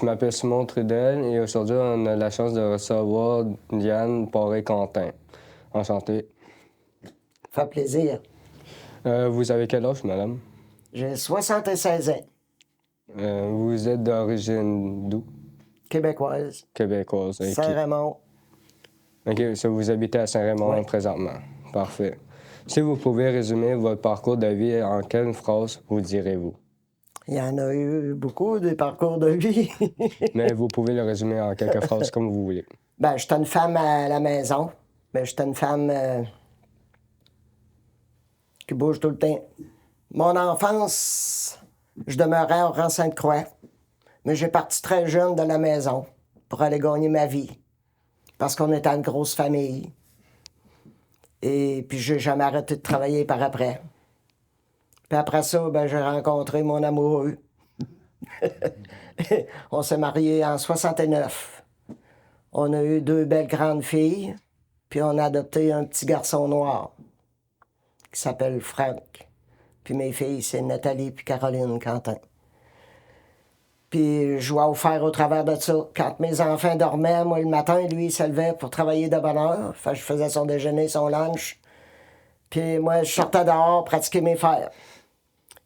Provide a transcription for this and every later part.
je m'appelle Simon Trudel et aujourd'hui, on a la chance de recevoir Diane Paré-Quentin. Enchanté. Ça fait plaisir. Vous avez quel âge, madame? J'ai 76 ans, Vous êtes d'origine d'où? québécoise, Québécoise. OK. Saint-Raymond. OK, ça, vous habitez à Saint-Raymond Ouais. présentement. Parfait. Si vous pouvez résumer votre parcours de vie en quelle phrase vous direz-vous? Il y en a eu beaucoup des parcours de vie. Mais vous pouvez le résumer en quelques phrases comme vous voulez. Ben, j'étais une femme à la maison, mais j'étais une femme qui bouge tout le temps. Mon enfance, je demeurais au rang Sainte-Croix, mais j'ai parti très jeune de la maison pour aller gagner ma vie, parce qu'on était une grosse famille. Et puis, j'ai jamais arrêté de travailler par après. Puis après ça, ben, j'ai rencontré mon amoureux. On s'est mariés en 69. On a eu 2 belles grandes filles, puis on a adopté un petit garçon noir qui s'appelle Franck. Puis mes filles, c'est Nathalie puis Caroline Quentin. Puis je jouais au fer au travers de ça. Quand mes enfants dormaient, moi, le matin, lui, il se levait pour travailler de bonne heure. Fait que je faisais son déjeuner, son lunch. Puis moi, je sortais dehors pratiquer mes fers.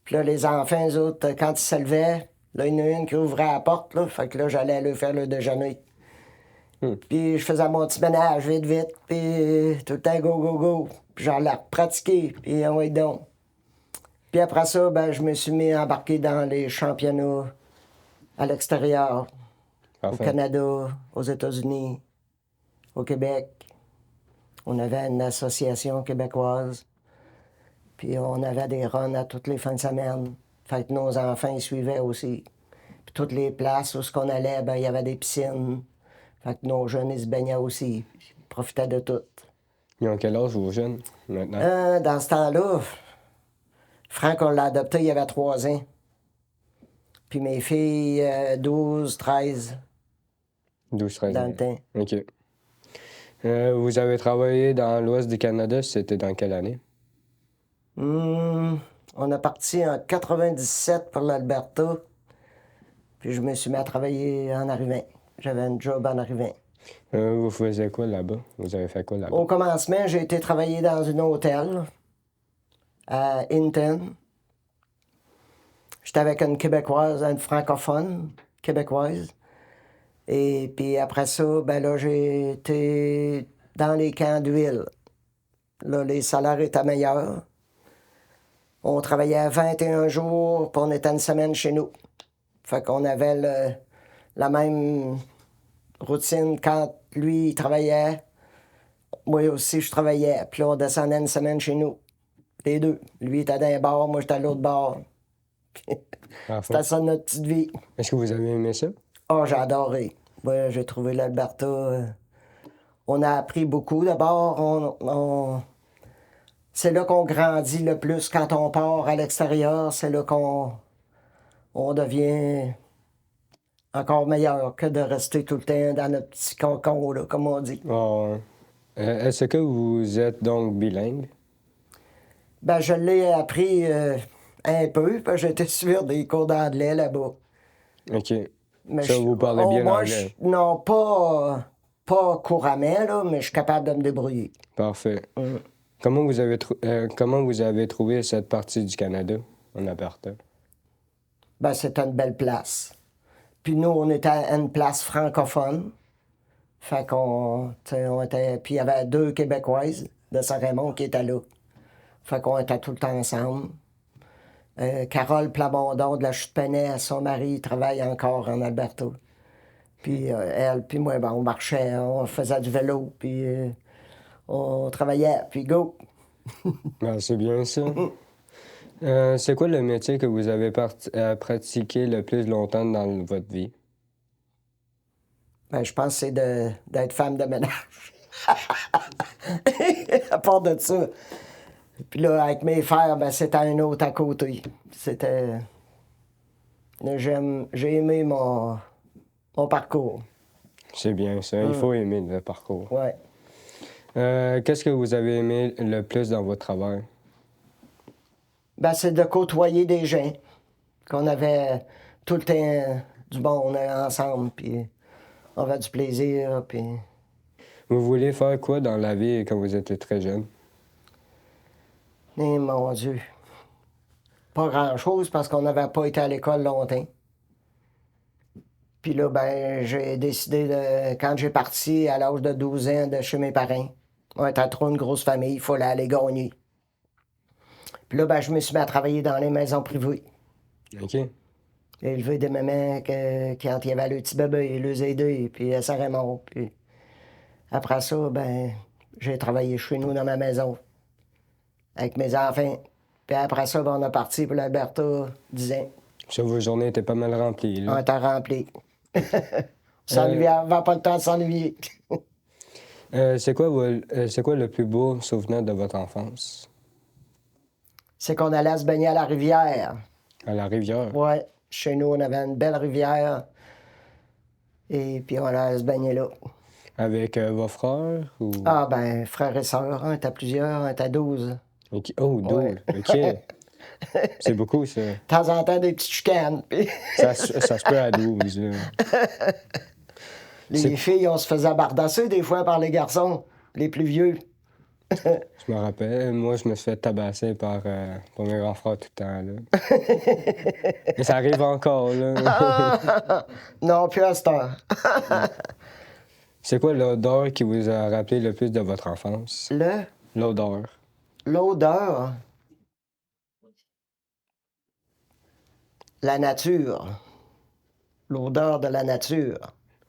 Puis là, les enfants, eux autres, quand ils se levaient, là, il y en a une qui ouvrait la porte, là. Fait que là, j'allais aller faire le déjeuner. Puis je faisais mon petit ménage vite, vite. Puis tout le temps, go, go, go. Puis j'allais pratiquer. Puis oui, donc. Puis après ça, ben, je me suis mis à embarquer dans les championnats à l'extérieur, Parfait. au Canada, aux États-Unis, au Québec. On avait une association québécoise. Puis on avait des runs à toutes les fins de semaine. Fait que nos enfants, ils suivaient aussi. Puis toutes les places où ce qu'on allait, ben, il y avait des piscines. Fait que nos jeunes, ils se baignaient aussi. Ils profitaient de tout. Ils ont quel âge, vos jeunes, maintenant? Dans ce temps-là, Franck, on l'a adopté, il avait 3 ans. Puis mes filles, 12, 13, 12-13 dans ans. le temps. OK. Vous avez travaillé dans l'ouest du Canada, c'était dans quelle année? On a parti en 97 pour l'Alberta. Puis je me suis mis à travailler en arrivant. J'avais un job en arrivant. Vous faisiez quoi là-bas? Vous avez fait quoi là-bas? Au commencement, j'ai été travailler dans un hôtel à Hinton. J'étais avec une Québécoise, une francophone québécoise. Et puis après ça, ben là, j'ai été dans les camps d'huile. Là, les salaires étaient meilleurs. On travaillait 21 jours, puis on était une semaine chez nous. Fait qu'on avait la même routine quand lui, il travaillait. Moi aussi, je travaillais. Puis là, on descendait une semaine chez nous. Les deux. Lui était d'un bord, moi, j'étais à l'autre bord. Parfait. C'était ça notre petite vie. Est-ce que vous avez aimé ça? Oh, j'ai adoré. Ouais, j'ai trouvé l'Alberta. On a appris beaucoup d'abord. C'est là qu'on grandit le plus quand on part à l'extérieur. C'est là qu'on devient encore meilleur que de rester tout le temps dans notre petit cocon, là, comme on dit. Ah, est-ce que vous êtes donc bilingue? Ben, je l'ai appris un peu, parce que j'étais suivre des cours d'anglais là-bas. OK. Mais Ça, vous parlez bien anglais? Non, pas couramment, là, mais je suis capable de me débrouiller. Parfait. Comment vous avez trouvé cette partie du Canada, en Alberta? Ben, c'était une belle place. Puis nous, on était à une place francophone. Fait qu'on, on était... Puis il y avait 2 Québécoises de Saint-Raymond qui étaient là. Fait qu'on était tout le temps ensemble. Carole Plamondon de la Chute-Penay, son mari, travaille encore en Alberta. Puis elle, puis moi, ben, on marchait, on faisait du vélo, puis on travaillait, puis go! Ah, c'est bien ça. C'est quoi le métier que vous avez pratiqué le plus longtemps dans votre vie? Ben, je pense que c'est d'être femme de ménage. À part de ça. Puis là, avec mes frères, ben, c'était un autre à côté. C'était... J'ai aimé mon parcours. C'est bien ça. Il faut aimer le parcours. Ouais. Qu'est-ce que vous avez aimé le plus dans votre travail? Ben, c'est de côtoyer des gens qu'on avait tout le temps du bon, on est ensemble, puis on avait du plaisir, puis... Vous voulez faire quoi dans la vie quand vous étiez très jeune? Eh, mon Dieu. Pas grand-chose parce qu'on n'avait pas été à l'école longtemps. Puis là, ben, j'ai décidé, quand j'ai parti à l'âge de 12 ans de chez mes parents, on était trop une grosse famille, il fallait aller gagner. Puis là, ben, je me suis mis à travailler dans les maisons privées. OK. Élever des mamans quand il y avait le petit bébé, les aider, puis à Saint-Raymond. Puis après ça, ben, j'ai travaillé chez nous dans ma maison avec mes enfants. Puis après ça, ben, on a parti pour l'Alberta 10 ans. Ça, vos journées étaient pas mal remplies, On là. était remplis. S'ennuyer, avant pas le temps de s'ennuyer. C'est quoi, c'est quoi le plus beau souvenir de votre enfance? C'est qu'on allait se baigner à la rivière. À la rivière? Ouais, chez nous, on avait une belle rivière. Et puis on allait se baigner là. Avec vos frères? Ou... Ah, ben, frères et sœurs, on était plusieurs, on était 12. OK. Oh, 12. Ouais. OK. C'est beaucoup, ça. De temps en temps, des petites chicanes. Puis Ça se peut à 12, là. les filles, on se faisait bardasser des fois par les garçons, les plus vieux. Je me rappelle, moi, je me suis fait tabasser par mes grands frères tout le temps, là. Mais ça arrive encore, là. Non, plus à cette heure. C'est quoi l'odeur qui vous a rappelé le plus de votre enfance? L'odeur. L'odeur. La nature. L'odeur de la nature.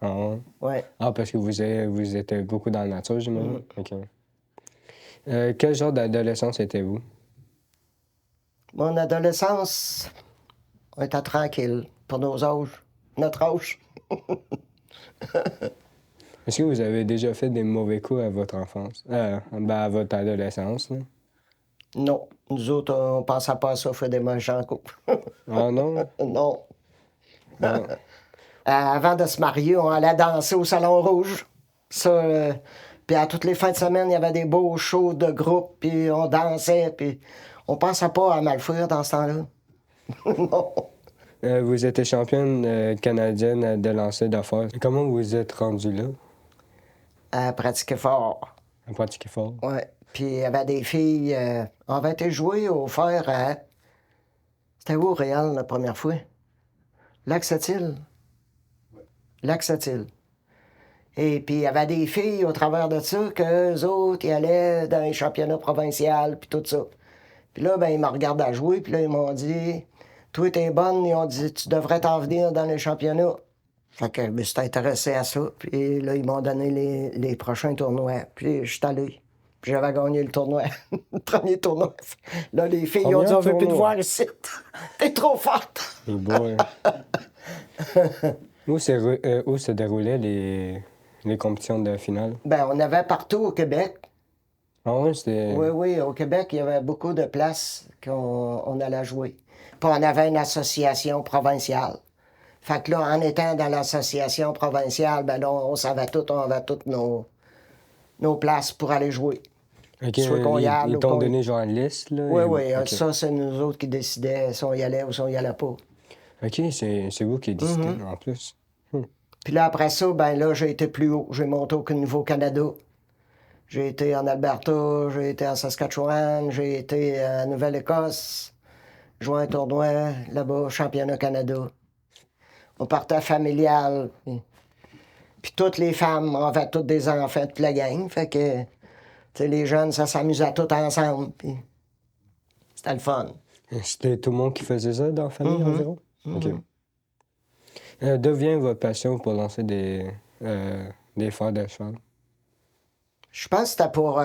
Ah, ouais. Ouais. Ah, parce que vous étiez beaucoup dans la nature, j'imagine? OK. Quel genre d'adolescence étiez-vous? Mon adolescence, on était tranquille pour nos âges. Notre âge. Est-ce que vous avez déjà fait des mauvais coups à votre enfance? À votre adolescence, là? Non. Nous autres, on pensait pas à ça, faire des méchants coups. Ah non? Non. Ah. Avant de se marier, on allait danser au Salon Rouge. Ça, puis à toutes les fins de semaine, il y avait des beaux shows de groupe, puis on dansait, puis on pensait pas à mal faire dans ce temps-là. Non. Vous étiez championne canadienne de lancer d'affaires. Comment vous êtes rendu là? À pratiquer fort. À pratiquer fort? Ouais. Puis il y avait des filles. On avait été jouer au fer à. C'était où, Réal, la première fois? Lac-Sept-Îles. Lac-Sept-Îles. Et puis il y avait des filles au travers de ça, qu'eux autres, ils allaient dans les championnats provinciaux, puis tout ça. Puis là, ben, ils me regardaient jouer, puis là, ils m'ont dit, toi, t'es bonne, ils ont dit, tu devrais t'en venir dans les championnats. Fait que je me suis intéressé à ça, puis là, ils m'ont donné les prochains tournois. Puis je suis allé. Puis j'avais gagné le tournoi, le premier tournoi. Là, les filles, ils ont dit, on veut plus te voir ici. T'es trop forte. Et boy. Où se déroulaient les compétitions de finale? Ben, on avait partout au Québec. Ah ouais, c'était... Oui, oui, au Québec, il y avait beaucoup de places qu'on allait jouer. Puis on avait une association provinciale. Fait que là, en étant dans l'association provinciale, ben là, on savait tout, on avait toutes nos places pour aller jouer. OK, Soit qu'on y aille ils ou t'ont qu'on- donné genre une liste, là? Oui, et- oui, OK. ça, c'est nous autres qui décidaient si on y allait ou si on y allait pas. OK, c'est vous qui décidez, en plus. Puis là, après ça, ben là, j'ai été plus haut. J'ai monté au Nouveau-Canada. J'ai été en Alberta, j'ai été en Saskatchewan, j'ai été en Nouvelle-Écosse, joué un tournoi là-bas, championnat Canada. On partait familial. Puis toutes les femmes, on avait toutes des enfants, toute la gang. Fait que, tu sais, les jeunes, ça s'amusait tout ensemble. Puis c'était le fun. C'était tout le monde qui faisait ça dans la famille, environ? OK. D'où vient votre passion pour lancer des fers de cheval? Je pense que c'était pour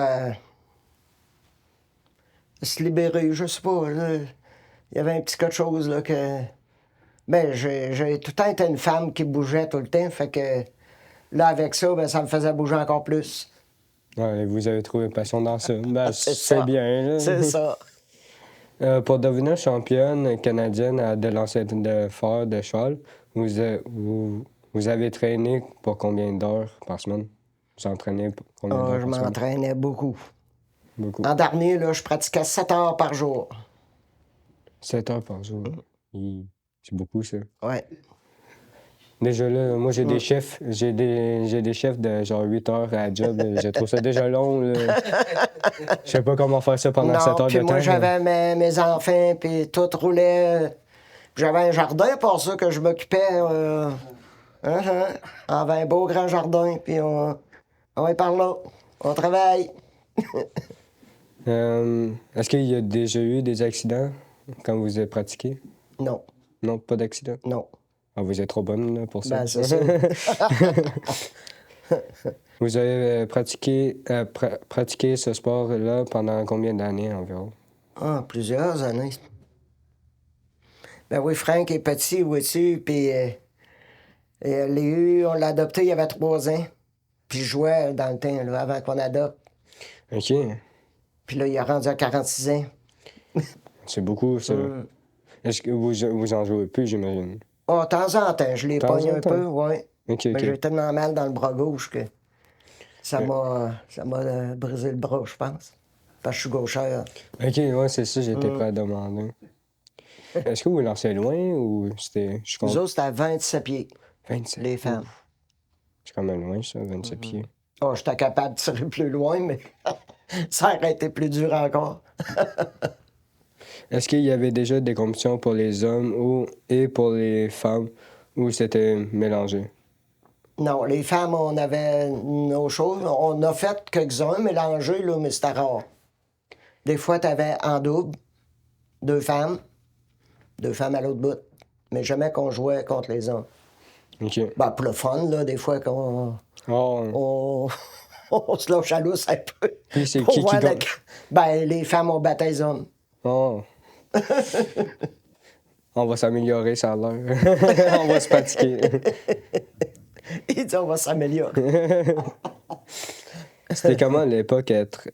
se libérer, je sais pas. Là. Il y avait un petit quelque chose là que. Ben, j'ai tout le temps été une femme qui bougeait tout le temps. Fait que là, avec ça, ben, ça me faisait bouger encore plus. Ouais, vous avez trouvé une passion dans ça. Ben, C'est c'est ça. bien, là. C'est ça. Pour devenir championne canadienne de lancer de fer de cheval, vous avez traîné pour combien d'heures par semaine? Vous entraînez pour combien Ah, d'heures je par semaine? m'entraînais beaucoup. Beaucoup. En dernier, là, je pratiquais 7 heures par jour. 7 heures par jour. C'est beaucoup, ça. Ouais. Déjà là, moi j'ai des chefs, j'ai des chefs de genre 8 heures à la job. Je trouve ça déjà long. Là. Je sais pas comment faire ça pendant 7 Non, heures puis de moi, temps. j'avais mes enfants, puis tout roulait. J'avais un jardin pour ça que je m'occupais. On avait un beau grand jardin, puis on est par là. On travaille. Est-ce qu'il y a déjà eu des accidents quand vous avez pratiqué? Non, Non, pas d'accident? non. Ah, vous êtes trop bonne là, pour ça. Ben, c'est ça. Vous avez pratiqué ce sport-là pendant combien d'années environ? Ah, plusieurs années. Ben oui, Frank est petit, vois-tu, puis Léu, on l'a adopté il y avait 3 ans. Puis je jouais dans le temps, là, avant qu'on adopte. OK. Puis là, il a rendu à 46 ans. C'est beaucoup, ça. Est-ce que vous en jouez plus, j'imagine? Ah, de temps en temps, je les De temps pogne en un temps? peu, oui. OK, Mais OK. j'ai tellement mal dans le bras gauche que ça m'a brisé le bras, je pense. Parce que je suis gauchère. OK, ouais, c'est ça, j'étais prêt à demander. Est-ce que vous lancez loin ou c'était... Je Nous compte autres, c'était à 27 pieds, 27. les femmes. C'est quand même loin, ça, 27 pieds. Oh, j'étais capable de tirer plus loin, mais ça aurait été plus dur encore. Est-ce qu'il y avait déjà des compétitions pour les hommes et pour les femmes où c'était mélangé? Non, les femmes, on avait nos choses. On a fait quelques-uns mélangés, là, mais c'était rare. Des fois, tu avais en double, 2 femmes à l'autre bout. Mais jamais qu'on jouait contre les hommes. OK. Ben, pour le fun, là, des fois qu'on Oh, on se lâche à l'os un peu. Puis c'est Pour qui voir gagne? Ben, les femmes, on battait les hommes. oh. On va s'améliorer, ça a l'air. On va se pratiquer. Ils disent, on va s'améliorer. C'était comment à l'époque être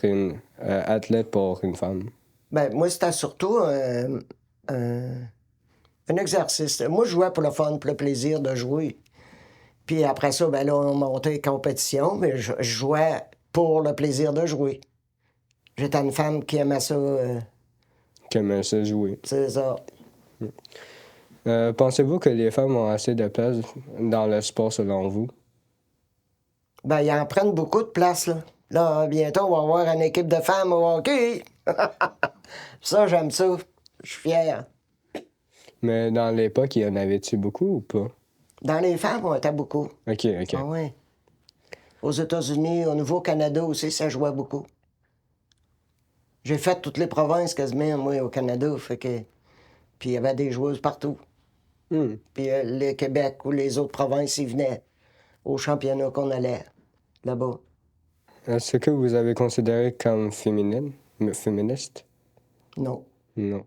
une athlète pour une femme? Ben, moi, c'était surtout un exercice. Moi, je jouais pour le fun, pour le plaisir de jouer. Puis après ça, ben là, on montait compétition, mais je jouais pour le plaisir de jouer. J'étais une femme qui aimait ça, Comment ça jouer? c'est ça. Pensez-vous que les femmes ont assez de place dans le sport selon vous? Ben, ils en prennent beaucoup de place, là. Là, bientôt, on va avoir une équipe de femmes au hockey. Ça, j'aime ça. Je suis fier. Mais dans l'époque, il y en avait-tu beaucoup ou pas? Dans les femmes, on était beaucoup. OK, OK. Ah oui. Aux États-Unis, au Nouveau-Canada aussi, ça jouait beaucoup. J'ai fait toutes les provinces quasiment, moi, au Canada. Fait que... Puis il y avait des joueuses partout. Hmm. Puis le Québec ou les autres provinces, ils venaient au championnat qu'on allait là-bas. Est-ce que vous avez considéré comme féministe? Non, Non.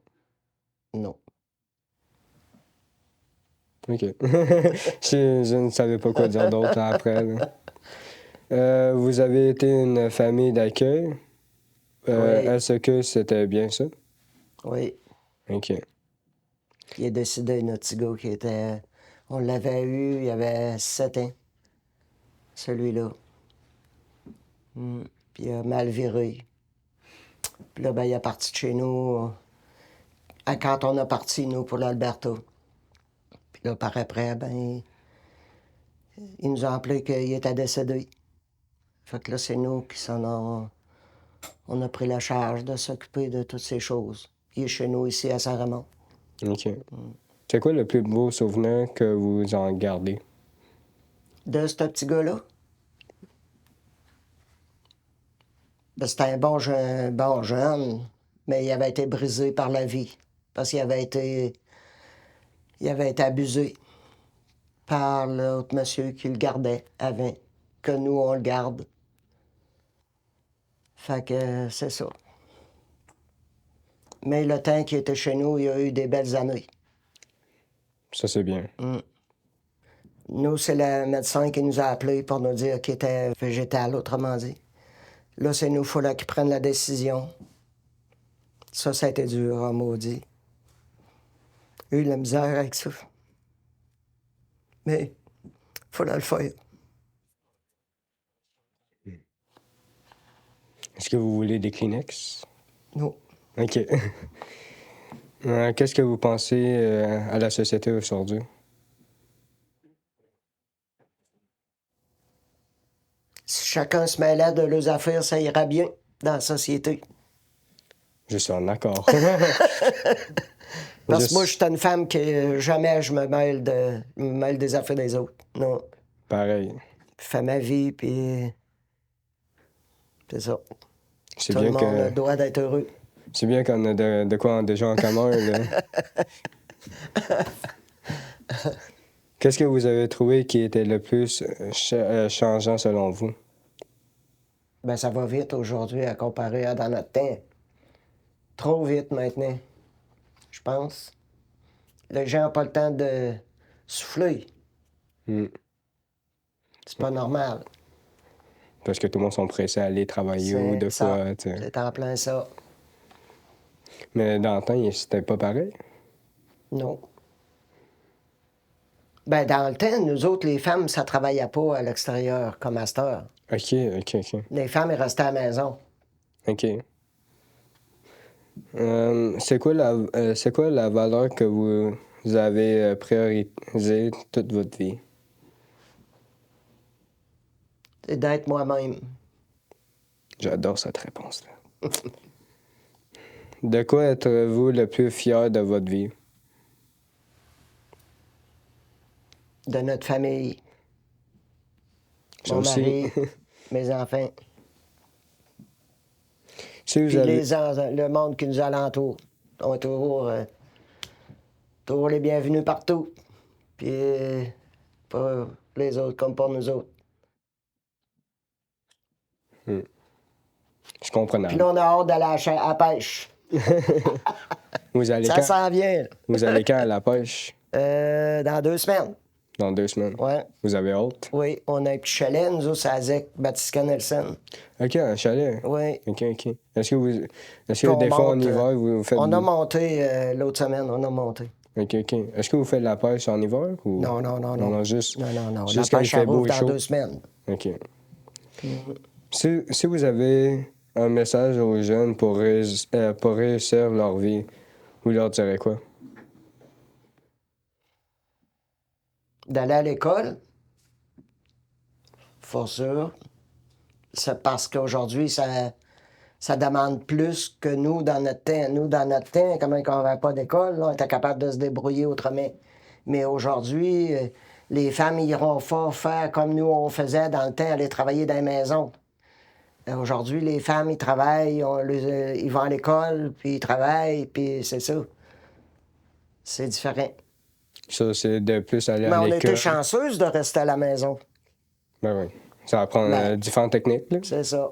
non. OK. Je ne savais pas quoi dire d'autre après. Là. Vous avez été une famille d'accueil. Oui. Est-ce que c'était bien ça? Oui. OK. Il est décédé, notre petit gars qui était... On l'avait eu, il y avait 7 ans. Celui-là. Puis il a mal viré. Puis là, ben, il est parti de chez nous quand on a parti, nous, pour l'Alberta. Puis là, par après, ben, il nous a appelé qu'il était décédé. Fait que là, c'est nous qui s'en ont... On a pris la charge de s'occuper de toutes ces choses. Il est chez nous, ici, à Saint-Raymond. OK. C'est quoi le plus beau souvenir que vous en gardez? De ce petit gars-là? Ben, c'était un bon jeune, mais il avait été brisé par la vie. Parce qu'il avait été abusé par l'autre monsieur qui le gardait avant, que nous, on le garde. Fait que c'est ça. Mais le temps qu'il était chez nous, il a eu des belles années. Ça, c'est bien. Nous, c'est le médecin qui nous a appelés pour nous dire qu'il était végétal, autrement dit. Là, c'est nous, il fallait qu'ils prennent la décision. Ça a été dur, hein, maudit. Eu de la misère avec ça. Mais, il fallait le faire. Est-ce que vous voulez des Kleenex? Non. OK. Qu'est-ce que vous pensez à la société aujourd'hui? Si chacun se mêlait de leurs affaires, ça irait bien dans la société. Je suis en accord. Parce que moi, je suis une femme que jamais je me mêle des affaires des autres. Non. Pareil. Je fais ma vie, puis c'est ça. C'est Tout le bien monde a le que droit d'être heureux. c'est bien qu'on a de quoi déjà en commun, là. Qu'est-ce que vous avez trouvé qui était le plus changeant selon vous? Ben, ça va vite aujourd'hui à comparer à dans notre temps. Trop vite maintenant, je pense. Les gens n'ont pas le temps de souffler. Hmm. C'est pas normal. Parce que tout le monde sont pressés à aller travailler ou C'est de ça. quoi, tu sais. C'est en plein ça. Mais dans le temps, c'était pas pareil. Non. Ben, dans le temps, nous autres, les femmes, ça travaillait pas à l'extérieur comme à cette heure. OK. Les femmes, elles restaient à la maison. OK. C'est quoi la valeur que vous avez priorisée toute votre vie? C'est d'être moi-même. J'adore cette réponse-là. De quoi êtes-vous le plus fier de votre vie? De notre famille. Ça Mon aussi. mari, mes enfants. Si vous Puis avez... le monde qui nous alentoure. On est toujours les bienvenus partout. Puis pas les autres comme pas nous autres. Je comprends. Puis là, on a hâte d'aller à la pêche. Vous allez Ça quand? s'en vient. Là. Vous allez quand à la pêche? Dans 2 semaines. Dans 2 semaines. Ouais. Vous avez hâte? Oui, on a un petit chalet, nous autres, à Zec, Batiscan-Nelson. OK, un chalet. Oui. OK. Est-ce que Puis des fois en monte, hiver, vous faites... On a monté l'autre semaine, on a monté. OK. Est-ce que vous faites de la pêche en hiver? Ou... Non. Non, juste... Non. Juste La quand il pêche fait beau arrive et dans chaud? 2 semaines. OK. Si vous avez un message aux jeunes pour réussir leur vie, vous leur direz quoi? D'aller à l'école, faut sûr. C'est parce qu'aujourd'hui, ça demande plus que nous dans notre temps. Nous, dans notre temps, comme on n'avait pas d'école, là, on était capable de se débrouiller autrement. Mais aujourd'hui, les femmes iront fort faire comme nous on faisait dans le temps, aller travailler dans les maisons. Aujourd'hui, les femmes, ils travaillent, ils vont à l'école, puis ils travaillent, puis c'est ça. C'est différent. Ça, c'est de plus aller Mais à on l'école. était chanceuses de rester à la maison. Ben oui. Ça apprend différentes techniques, là. C'est ça.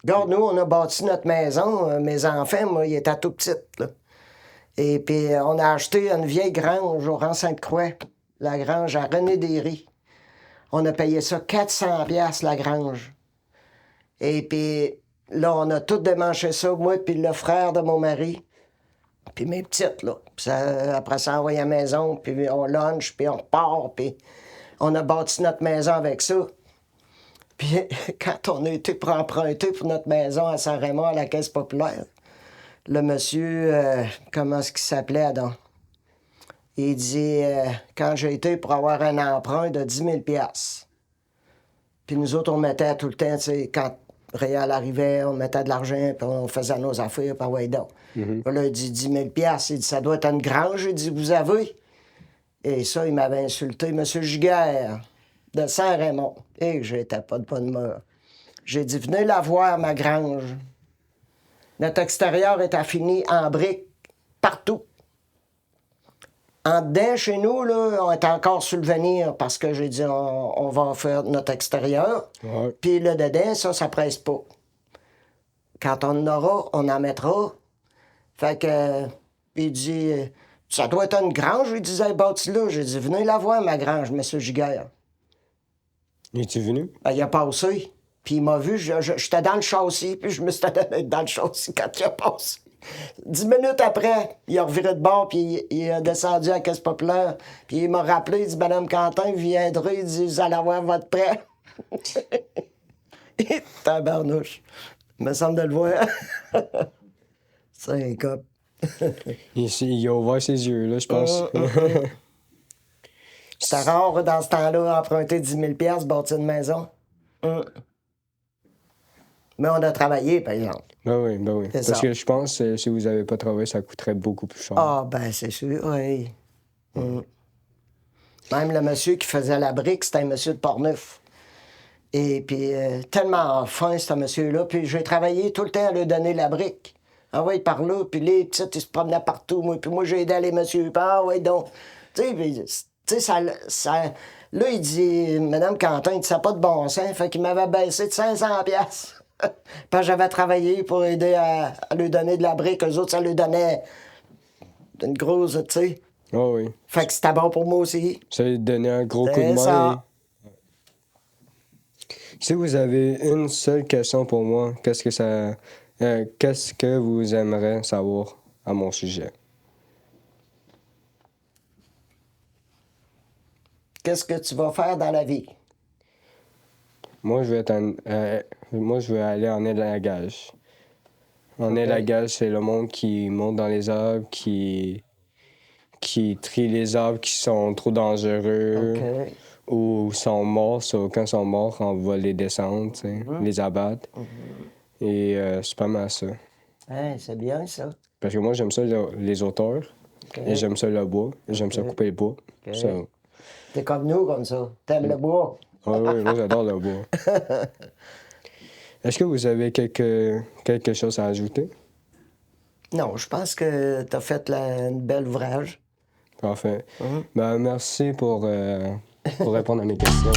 Regarde, nous, on a bâti notre maison. Mes enfants, moi, ils étaient tout petits, là. Et puis, on a acheté une vieille grange au rang Sainte-Croix. La grange à René Derry. On a payé ça 400$ la grange. Et puis, là, on a tout démanché ça, moi puis le frère de mon mari. Puis mes petites, là. Puis après ça, on envoyé à la maison, puis on lunch, puis on repart, puis on a bâti notre maison avec ça. Puis quand on a été pour emprunter pour notre maison à Saint-Raymond, à la Caisse populaire, le monsieur, comment est-ce qu'il s'appelait, donc? Il dit, quand j'ai été pour avoir un emprunt de 10 000 $. Puis nous autres, on mettait tout le temps, tu sais, quand Réal arrivait, on mettait de l'argent, puis on faisait nos affaires, puis ouais, donc. Puis là, il dit 10 000 $. Il dit, ça doit être une grange. Il dit, vous avez? Et ça, il m'avait insulté, M. Giguère, de Saint-Raymond. Et j'étais pas de bonne humeur. J'ai dit, venez la voir, ma grange. Notre extérieur était fini en briques, partout. En dedans, chez nous, là, on est encore sur le venir parce que j'ai dit, on va faire notre extérieur. Ouais. Puis le dedans, ça presse pas. Quand on en aura, on en mettra. Fait que, puis il dit, ça doit être une grange, il disait, bâti là. J'ai dit, venez la voir, ma grange, M. Giguère. Es-tu venu? Ben, il a passé. Puis il m'a vu, j'étais dans le châssis, puis je me suis donné dans le châssis quand il a passé. 10 minutes après, il a reviré de bord, puis il a descendu à la Caisse populaire. Puis il m'a rappelé, il dit, Madame Quentin, viendrez, il dit, vous allez avoir votre prêt. Tabarnouche. Il me semble de le voir. C'est un cop. Il a ouvert ses yeux, là, je pense. C'était rare, dans ce temps-là, emprunter 10 000 $, bâtir une maison. Mais on a travaillé, par exemple. Ben oui, ben oui. C'est Parce ça. que je pense que si vous n'avez pas travaillé, ça coûterait beaucoup plus cher. Ah, ben, c'est sûr, oui. Même le monsieur qui faisait la brique, c'était un monsieur de Portneuf. Et puis, tellement fin, ce monsieur-là. Puis, j'ai travaillé tout le temps à lui donner la brique. Ah oui, par là. Puis, les petites, ils se promenaient partout. Moi, puis moi, j'ai aidé les messieurs. Puis, ah oui, donc. Tu sais, ça. Là, il dit, Madame Quentin, il dit, ça n'a pas de bon sens. Fait qu'il m'avait baissé de 500 $. Puis, j'avais travaillé pour aider à lui donner de la brique. Eux autres, ça lui donnait une grosse, tu sais. Ah oui. Fait que c'était bon pour moi aussi. Ça lui donnait un gros coup de C'est main. ça. Si vous avez une seule question pour moi, qu'est-ce que vous aimeriez savoir à mon sujet? Qu'est-ce que tu vas faire dans la vie? Moi, je vais aller en élagage. En élagage, c'est le monde qui monte dans les arbres, qui trie les arbres qui sont trop dangereux OK. ou sont morts. Quand ils sont morts, on va les descendre, tu sais, les abattre. Et c'est pas mal ça. Hein, c'est bien, ça. Parce que moi, j'aime ça les auteurs, et j'aime ça le bois, et j'aime ça couper le bois. OK. Ça, T'es comme nous, comme ça. T'aimes le bois. oui, moi, j'adore le bois. Est-ce que vous avez quelque chose à ajouter? Non, je pense que t'as fait une belle ouvrage. Parfait. Ben, merci pour répondre à mes questions.